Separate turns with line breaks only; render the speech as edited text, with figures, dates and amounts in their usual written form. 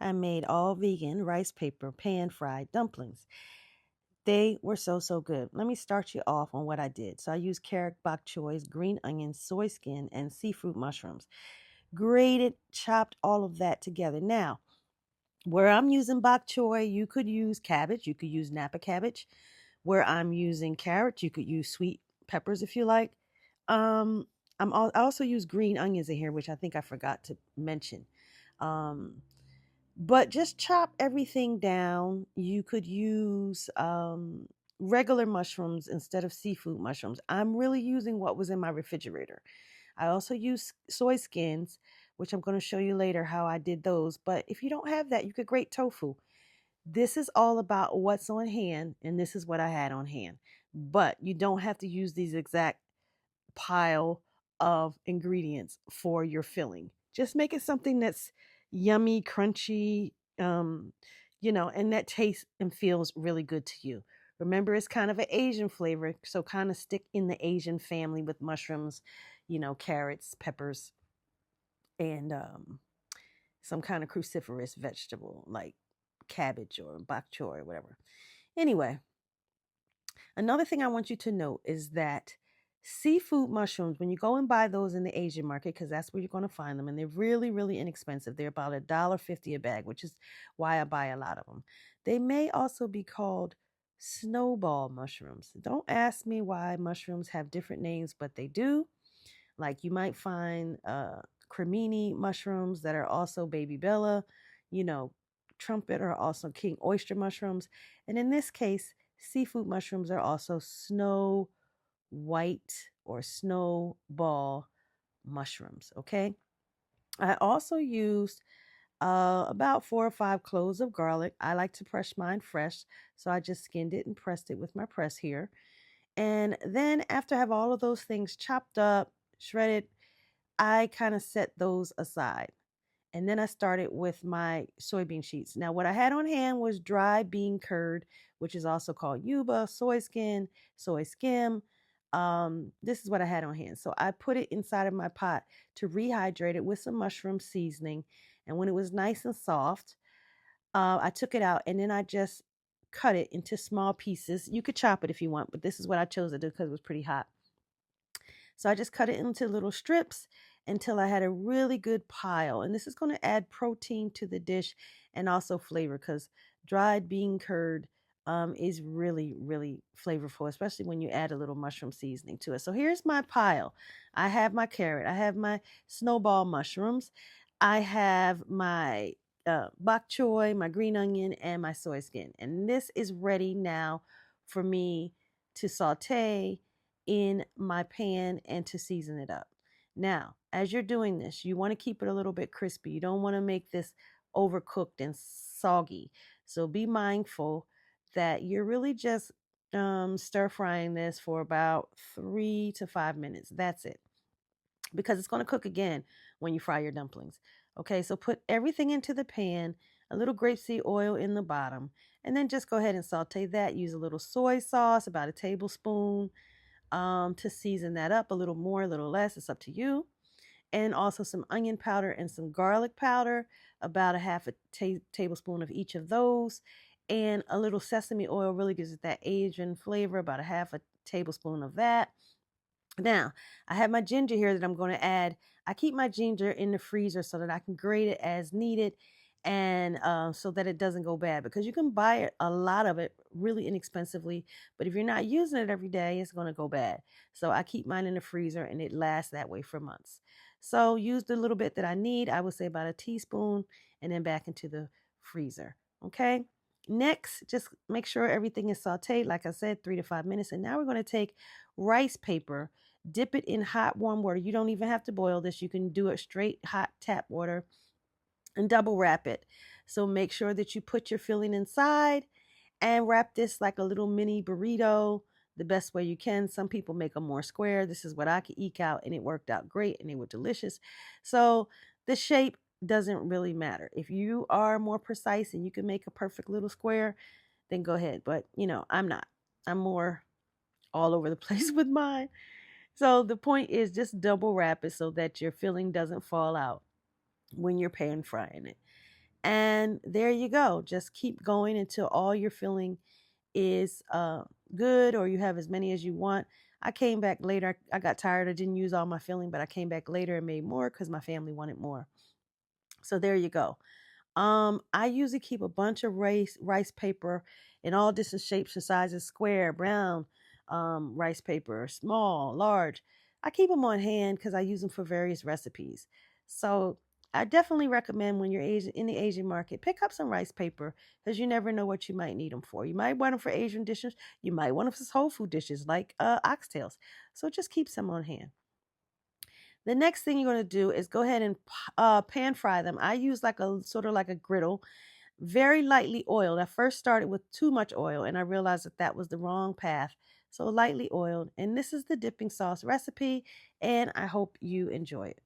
I made all vegan rice paper pan fried dumplings. They were so good. Let me start you off on what I did. So I used carrot, bok choy, green onions, soy skin, and seafood mushrooms. Grated, chopped all of that together. Now, where I'm using bok choy, you could use cabbage. You could use Napa cabbage. Where I'm using carrots, you could use sweet peppers if you like. Um, I also use green onions in here, which I think I forgot to mention. Um, but just chop everything down. You could use regular mushrooms instead of seafood mushrooms. I'm really using what was in my refrigerator. I also use soy skins, which I'm going to show you later how I did those. But if you don't have that, you could grate tofu. This is all about what's on hand, and this is what I had on hand. But you don't have to use these exact pile of ingredients for your filling. Just make it something that's yummy, crunchy, and that tastes and feels really good to you. Remember, it's kind of an Asian flavor, so kind of stick in the Asian family with mushrooms, carrots, peppers, and some kind of cruciferous vegetable like cabbage or bok choy or whatever. Anyway, another thing I want you to note is that seafood mushrooms, when you go and buy those in the Asian market, because that's where you're going to find them, and they're really, really inexpensive. They're about $1.50 a bag, which is why I buy a lot of them. They may also be called snowball mushrooms. Don't ask me why mushrooms have different names, but they do. Like you might find cremini mushrooms that are also baby bella, you know, trumpet are also king oyster mushrooms. And in this case, seafood mushrooms are also snow white or snowball mushrooms. Okay. I also used about 4 or 5 cloves of garlic. I like to press mine fresh, so I just skinned it and pressed it with my press here. And then after I have all of those things chopped up, shredded, I kind of set those aside. And then I started with my soybean sheets. Now, what I had on hand was dry bean curd, which is also called yuba, soy skin, soy skim. This is what I had on hand. So I put it inside of my pot to rehydrate it with some mushroom seasoning. And when it was nice and soft, I took it out and then I just cut it into small pieces. You could chop it if you want, but this is what I chose to do because it was pretty hot. So I just cut it into little strips until I had a really good pile. And this is going to add protein to the dish and also flavor because dried bean curd is really, really flavorful, especially when you add a little mushroom seasoning to it. So here's my pile. I have my carrot. I have my snowball mushrooms. I have my bok choy, my green onion, and my soy skin. And this is ready now for me to saute in my pan and to season it up. Now, as you're doing this, you want to keep it a little bit crispy. You don't want to make this overcooked and soggy. So be mindful that you're really just stir frying this for about 3 to 5 minutes. That's it. Because it's going to cook again when you fry your dumplings. Okay, so put everything into the pan, a little grapeseed oil in the bottom, and then just go ahead and saute that. Use a little soy sauce, about a tablespoon, to season that up, a little more, a little less. It's up to you. And also some onion powder and some garlic powder, about a half a tablespoon of each of those. And a little sesame oil really gives it that Asian flavor, about a half a tablespoon of that. Now, I have my ginger here that I'm going to add. I keep my ginger in the freezer so that I can grate it as needed and so that it doesn't go bad because you can buy it, a lot of it really inexpensively. But if you're not using it every day, it's going to go bad. So I keep mine in the freezer and it lasts that way for months. So use the little bit that I need. I would say about a teaspoon and then back into the freezer. Okay. Next, just make sure everything is sauteed. Like I said, 3 to 5 minutes. And now we're going to take rice paper, dip it in hot warm water. You don't even have to boil this. You can do it straight hot tap water and double wrap it. So make sure that you put your filling inside and wrap this like a little mini burrito the best way you can. Some people make them more square. This is what I could eke out and it worked out great and they were delicious. So the shape doesn't really matter. If you are more precise and you can make a perfect little square, then go ahead. But I'm not. I'm more all over the place with mine. So the point is just double wrap it so that your filling doesn't fall out when you're pan frying it. And there you go. Just keep going until all your filling is good, or you have as many as you want. I came back later. I got tired. I didn't use all my filling, but I came back later and made more because my family wanted more. So there you go. I usually keep a bunch of rice paper in all different shapes and sizes: square, brown, rice paper, small, large. I keep them on hand because I use them for various recipes. So I definitely recommend when you're in the Asian market, pick up some rice paper because you never know what you might need them for. You might want them for Asian dishes. You might want them for tofu dishes like oxtails. So just keep some on hand. The next thing you're going to do is go ahead and pan fry them. I use like a sort of like a griddle, very lightly oiled. I first started with too much oil and I realized that that was the wrong path. So lightly oiled. And this is the dipping sauce recipe, and I hope you enjoy it.